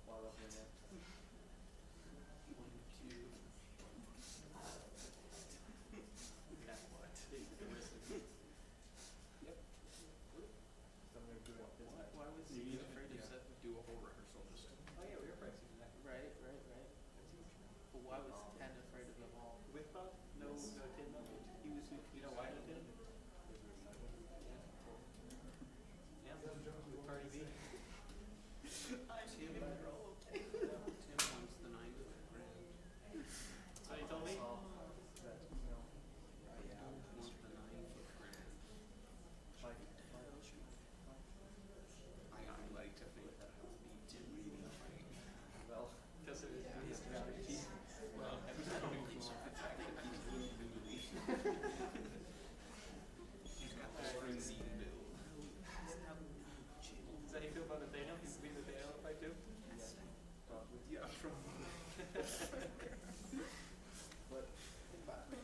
while I'm in there. 1, 2. That's what. Yep. So I'm gonna do it this night. Why was he afraid to do a whole rehearsal just Oh yeah, we were practicing that. right? But why was Ken afraid of them all? With Bob? No, Yes. no, Tim. He was. You know why no Tim? Yeah, with Cardi B. Tim wants the 9th grand. So he told me? That email. Wants the 9th grand. Like, I like to think that I will beat Tim reading the fight. well, Because of his strategy. Well, I don't think so. The fact that he's really noodly. He's got the spring seed build. Is that how you feel about Nathaniel? He's being Nathaniel in the fight too? Probably. Yeah, from But think about it.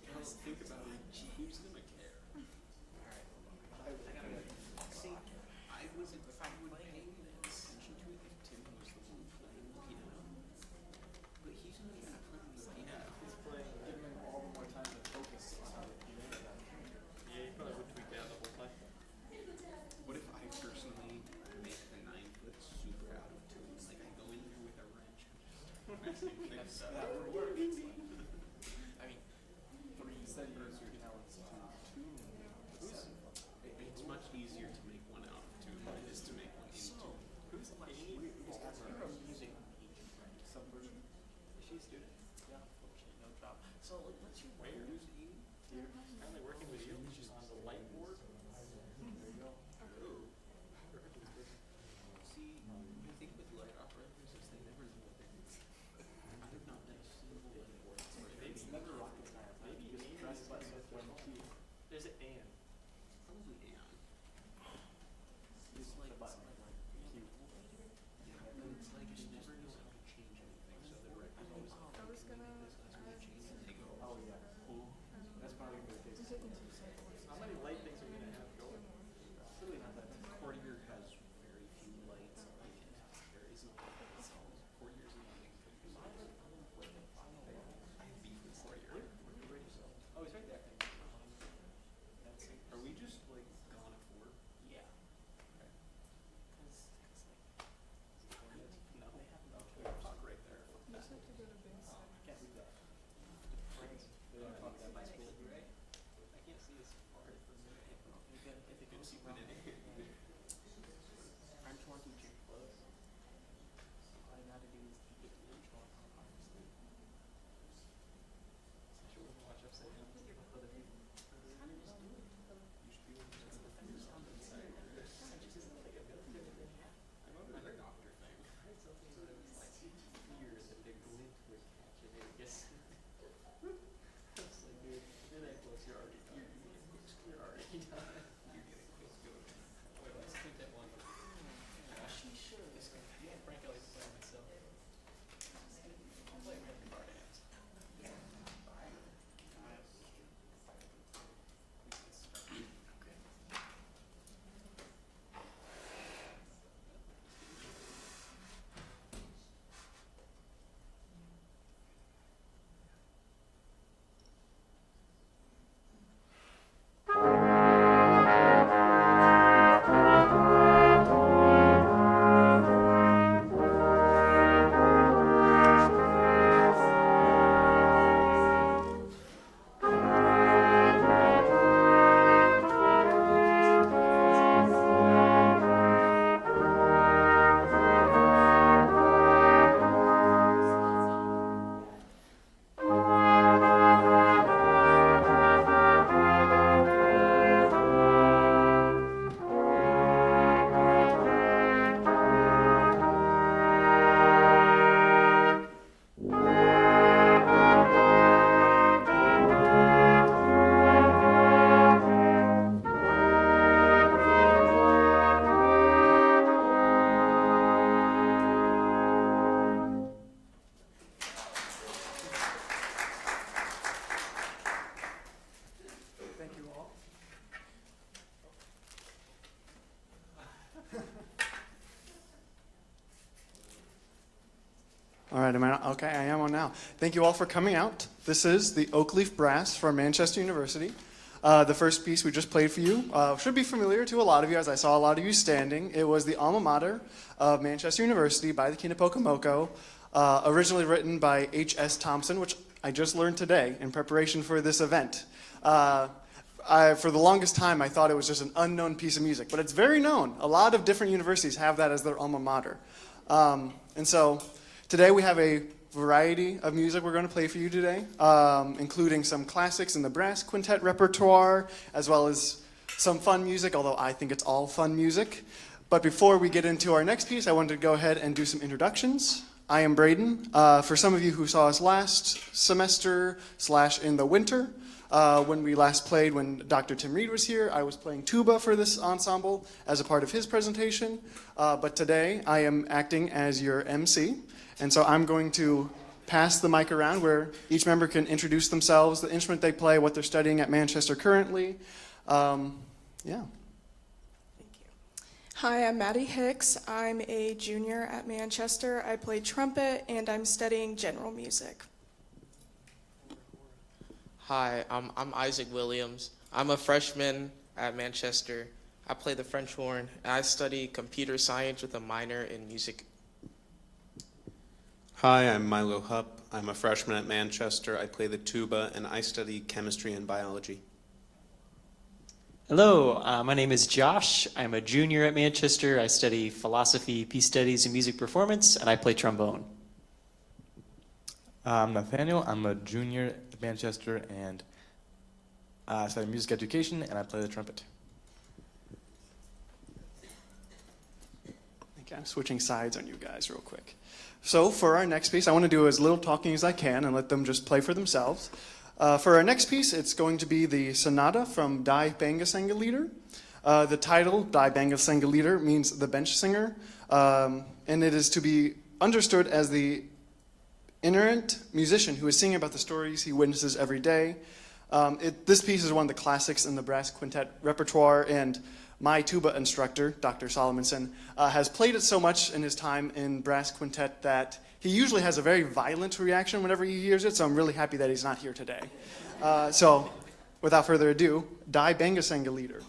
Guys, think about it. Who's gonna care? I gotta See, I would pay attention to it if Tim was the one playing the piano. But he's not even playing the piano. He's playing, giving him all the more time to focus on how to play that. Yeah, he probably would tweak down the whole time. What if I personally make the 9th look super out of tune? Like I go in there with a wrench and just things up. That would work. I mean, 3 instead of using Allen's 2 and 7. It's much easier to make one out of tune than it is to make one in tune. Who's the we just asked her about using some version. Is she a student? Yeah. Unfortunately, no job. So like, what's your Where? Amy? Here. Currently working with you on the light board. There you go. Oh. See, I think with light operators is they never know what they're doing. I have not done a single light board. Maybe it's never rocket science. Maybe you just press button with one key. There's an and. Probably and. It's like the button. Key. yeah, but it's like you never know how to change anything. So the director's always like, I was gonna change and they go, Oh yeah. Cool. That's probably gonna be the case. How many light things are we gonna have going? It's really not that many. Courtier has very few lights on it. There isn't a lot of cells. Courtier's not I have beef with Courtier. Oh, he's right there. That's it. Are we just like gone at 4? Yeah. Okay. No, they have no. Talk right there. You just have to go to base. Can't do that. They don't talk that by school. Right? I can't see as far as the minute. If it goes Put it in. French one teacher close. All you gotta do is keep it to the original obviously. Sure, we can watch upside down. Other people. You should be able to just defend yourself on the inside. I'm over the doctor thing. So it was like fear that the glint would catch it, I guess. It's like, dude, you're that close, you're already done. You're already done. You're getting close to it. Wait, let's take that one. She should. Yeah, Frank, I like to play myself. I'll play with the card hands. All right, am I okay? I am on now. Thank you all for coming out. This is the Oak Leaf Brass from Manchester University. The first piece we just played for you should be familiar to a lot of you, as I saw a lot of you standing. It was the alma mater of Manchester University by the Kinapokamoko, originally written by H.S. Thompson, which I just learned today in preparation for this event. For the longest time, I thought it was just an unknown piece of music, but it's very known. A lot of different universities have that as their alma mater. And so today we have a variety of music we're going to play for you today, including some classics in the brass quintet repertoire, as well as some fun music, although I think it's all fun music. But before we get into our next piece, I wanted to go ahead and do some introductions. I am Braden. For some of you who saw us last semester / in the winter, when we last played, when Dr. Tim Reed was here, I was playing tuba for this ensemble as a part of his presentation. But today I am acting as your MC. And so I'm going to pass the mic around where each member can introduce themselves, the instrument they play, what they're studying at Manchester currently. Yeah. Thank you. Hi, I'm Maddie Hicks. I'm a junior at Manchester. I play trumpet and I'm studying general music. Hi, I'm Isaac Williams. I'm a freshman at Manchester. I play the French horn, and I study computer science with a minor in music. Hi, I'm Milo Hupp. I'm a freshman at Manchester. I play the tuba, and I study chemistry and biology. Hello, my name is Josh. I'm a junior at Manchester. I study philosophy, peace studies, and music performance, and I play trombone. I'm Nathaniel. I'm a junior at Manchester, and I study music education, and I play the trumpet. Okay, I'm switching sides on you guys real quick. So for our next piece, I want to do as little talking as I can and let them just play for themselves. For our next piece, it's going to be the Sonata from Die Bangesängerlieder. The title, Die Bangesängerlieder, means the bench singer, and it is to be understood as the inerrant musician who is singing about the stories he witnesses every day. This piece is one of the classics in the brass quintet repertoire, and my tuba instructor, Dr. Solomonson, has played it so much in his time in brass quintet that he usually has a very violent reaction whenever he hears it, so I'm really happy that he's not here today. So, without further ado, Die Bangesängerlieder.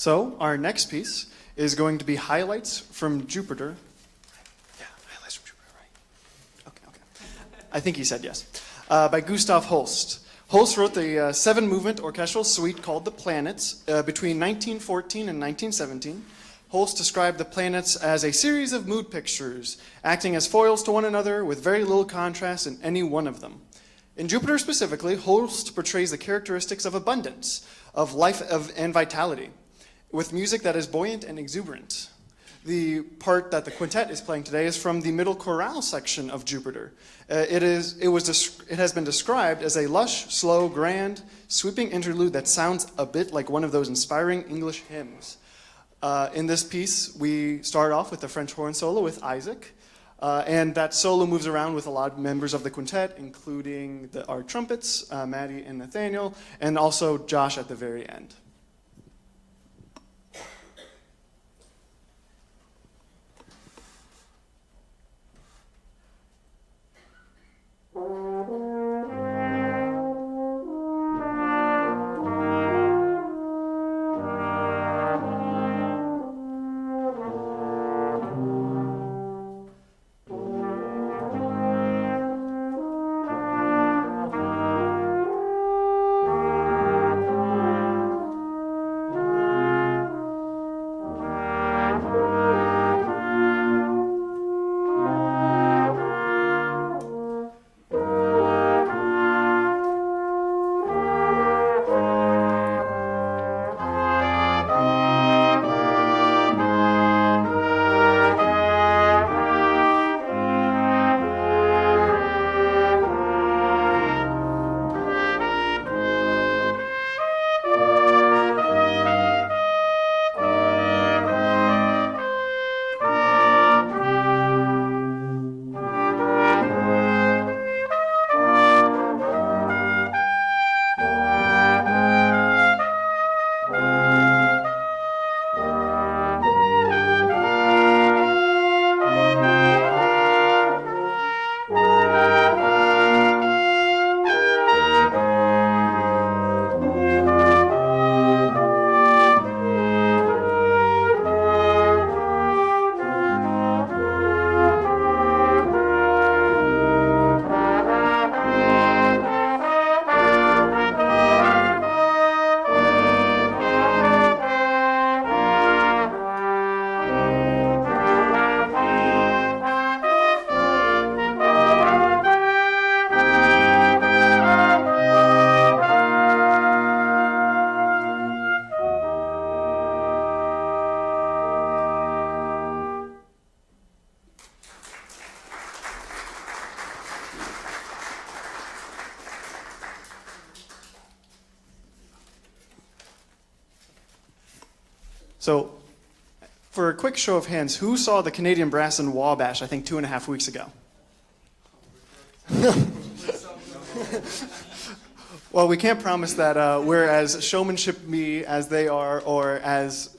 So our next piece is going to be Highlights from Jupiter. Yeah, Highlights from Jupiter, right? Okay. I think he said yes. By Gustav Holst. Holst wrote the 7-movement orchestral suite called The Planets between 1914 and 1917. Holst described the planets as a series of mood pictures, acting as foils to one another with very little contrast in any one of them. In Jupiter specifically, Holst portrays the characteristics of abundance, of life and vitality, with music that is buoyant and exuberant. The part that the quintet is playing today is from the middle chorale section of Jupiter. It has been described as a lush, slow, grand, sweeping interlude that sounds a bit like one of those inspiring English hymns. In this piece, we start off with the French horn solo with Isaac, and that solo moves around with a lot of members of the quintet, including our trumpets, Maddie and Nathaniel, and also Josh at the very end. So, for a quick show of hands, who saw the Canadian Brass in Wabash, I think 2.5 weeks ago? Well, we can't promise that we're as showmanship-y as they are, or as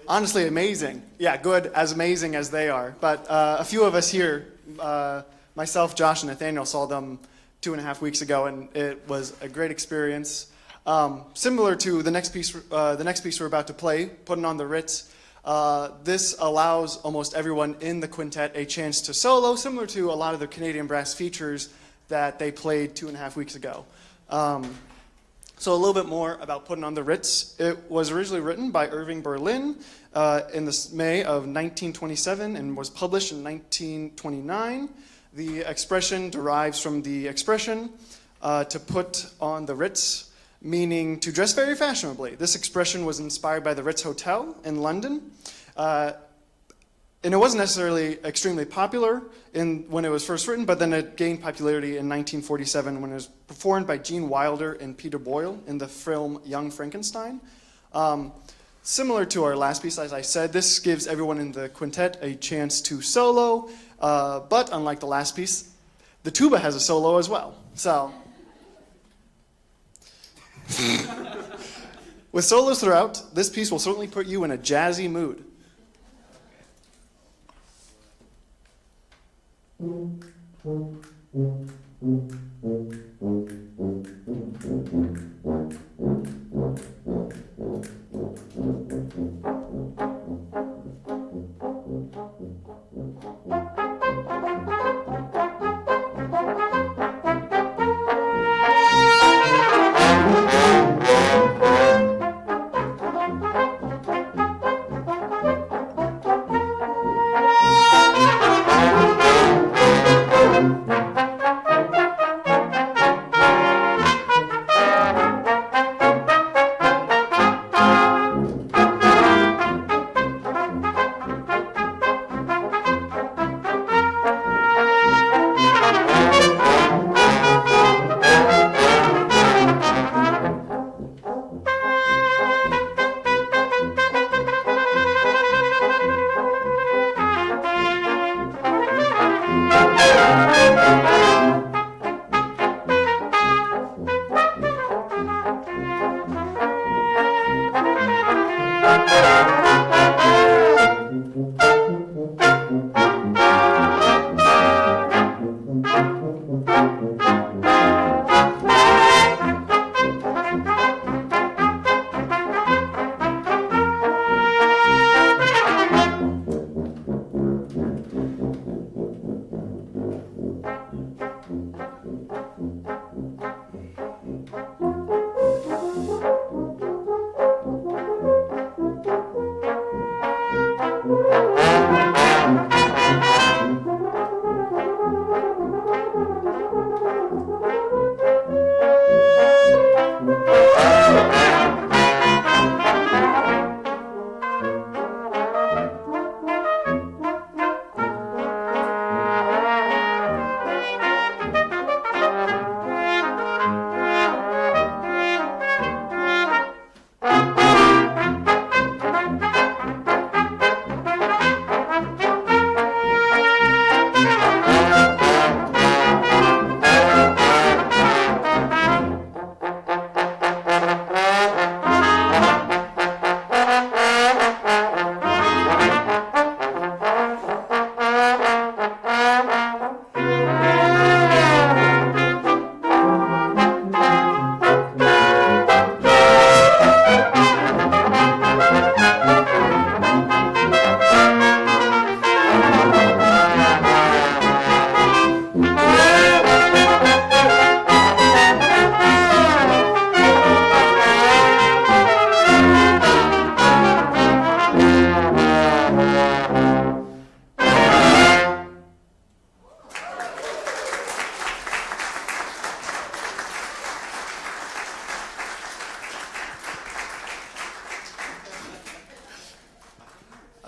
honestly amazing. Yeah, good, as amazing as they are. But a few of us here, myself, Josh, and Nathaniel, saw them 2.5 weeks ago, and it was a great experience. Similar to the next piece we're about to play, Putting on the Ritz. This allows almost everyone in the quintet a chance to solo, similar to a lot of the Canadian Brass features that they played 2.5 weeks ago. So a little bit more about Putting on the Ritz. It was originally written by Irving Berlin in the May of 1927 and was published in 1929. The expression derives from the expression to put on the Ritz, meaning to dress very fashionably. This expression was inspired by the Ritz Hotel in London. And it wasn't necessarily extremely popular when it was first written, but then it gained popularity in 1947 when it was performed by Gene Wilder and Peter Boyle in the film Young Frankenstein. Similar to our last piece, as I said, this gives everyone in the quintet a chance to solo, but unlike the last piece, the tuba has a solo as well. So, with solos throughout, this piece will certainly put you in a jazzy mood.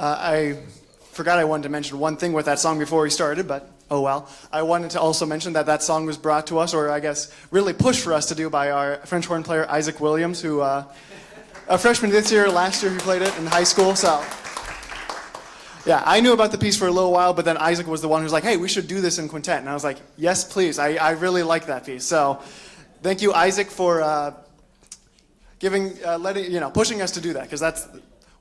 I forgot I wanted to mention one thing with that song before we started, but oh well. I wanted to also mention that that song was brought to us, or I guess really pushed for us to do by our French horn player Isaac Williams, who a freshman this year, last year he played it in high school, so. Yeah, I knew about the piece for a little while, but then Isaac was the one who was like, hey, we should do this in quintet. And I was like, yes, please. I really like that piece. So thank you, Isaac, for pushing us to do that, because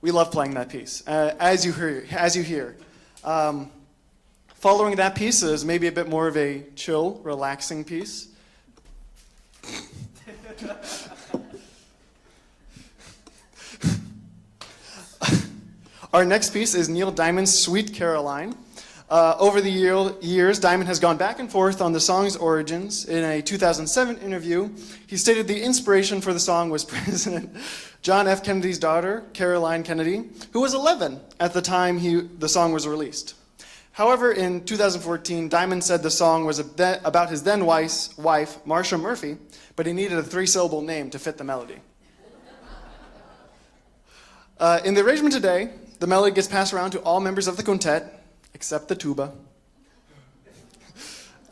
we love playing that piece, as you hear. Following that piece is maybe a bit more of a chill, relaxing piece. Our next piece is Neil Diamond's Sweet Caroline. Over the years, Diamond has gone back and forth on the song's origins. In a 2007 interview, he stated the inspiration for the song was President John F. Kennedy's daughter, Caroline Kennedy, who was 11 at the time the song was released. However, in 2014, Diamond said the song was about his then wife, Marsha Murphy, but he needed a 3-syllable name to fit the melody. In the arrangement today, the melody gets passed around to all members of the quintet, except the tuba.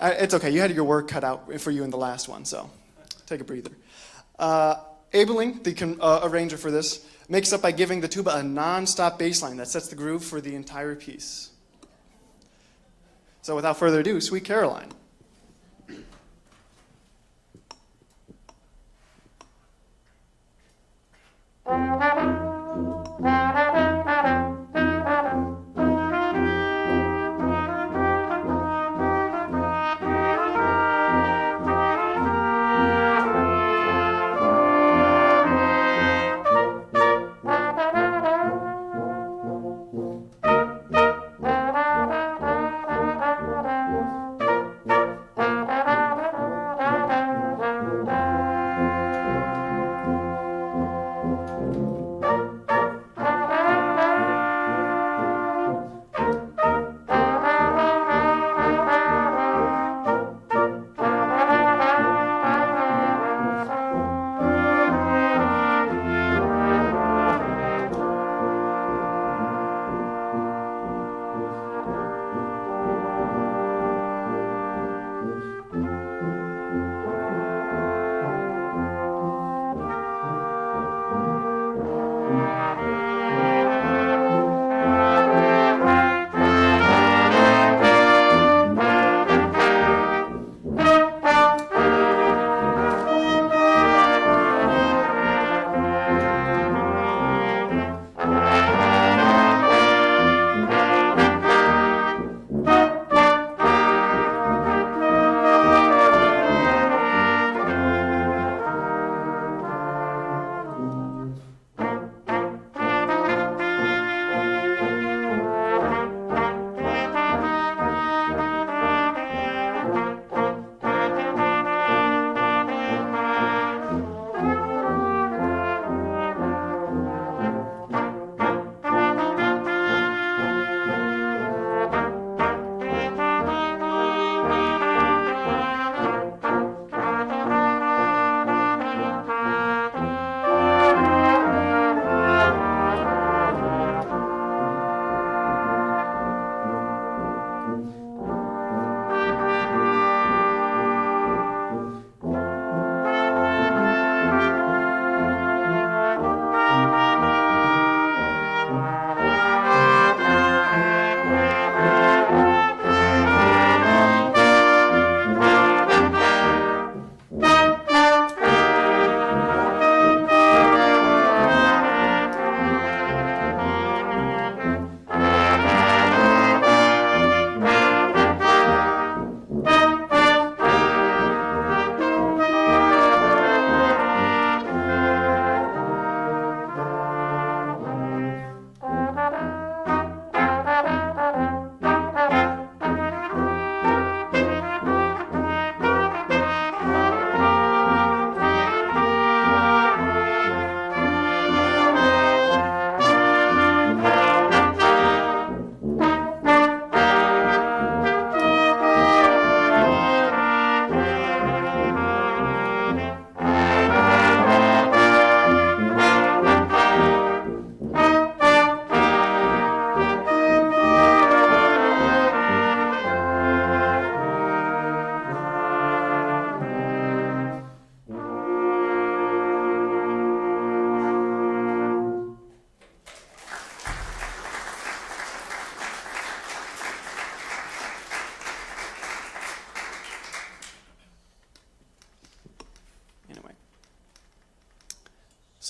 It's okay, you had your work cut out for you in the last one, so take a breather. Abeling, the arranger for this, makes up by giving the tuba a non-stop bass line that sets the groove for the entire piece. So without further ado, Sweet Caroline.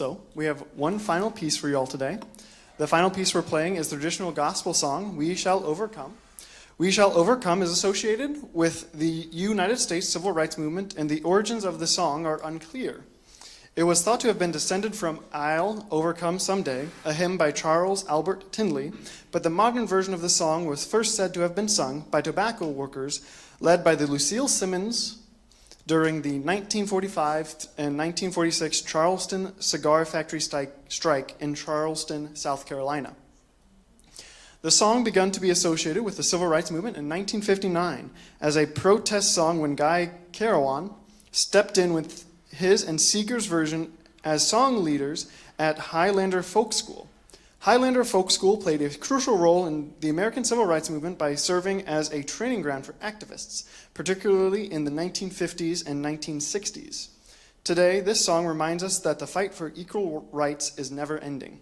So we have one final piece for you all today. The final piece we're playing is the traditional gospel song, We Shall Overcome. We Shall Overcome is associated with the United States Civil Rights Movement, and the origins of the song are unclear. It was thought to have been descended from I'll Overcome Someday, a hymn by Charles Albert Tindley, but the modern version of the song was first said to have been sung by tobacco workers led by the Lucille Simmons during the 1945 and 1946 Charleston Cigar Factory strike in Charleston, South Carolina. The song began to be associated with the Civil Rights Movement in 1959 as a protest song when Guy Carawan stepped in with his and Seeger's version as song leaders at Highlander Folk School. Highlander Folk School played a crucial role in the American Civil Rights Movement by serving as a training ground for activists, particularly in the 1950s and 1960s. Today, this song reminds us that the fight for equal rights is never ending.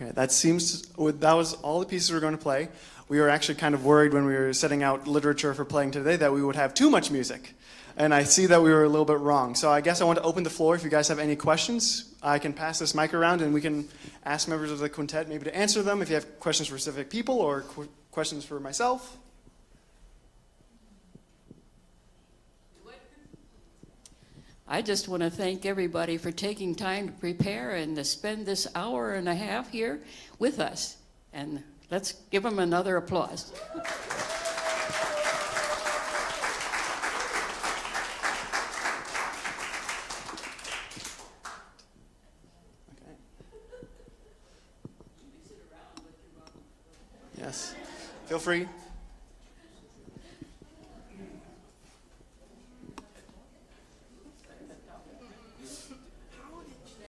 Okay, that was all the pieces we were going to play. We were actually kind of worried when we were setting out literature for playing today that we would have too much music. And I see that we were a little bit wrong. So I guess I want to open the floor. If you guys have any questions, I can pass this mic around and we can ask members of the quintet maybe to answer them if you have questions for specific people or questions for myself. I just want to thank everybody for taking time to prepare and to spend this hour and a half here with us. And let's give them another applause. Okay. Yes. Feel free.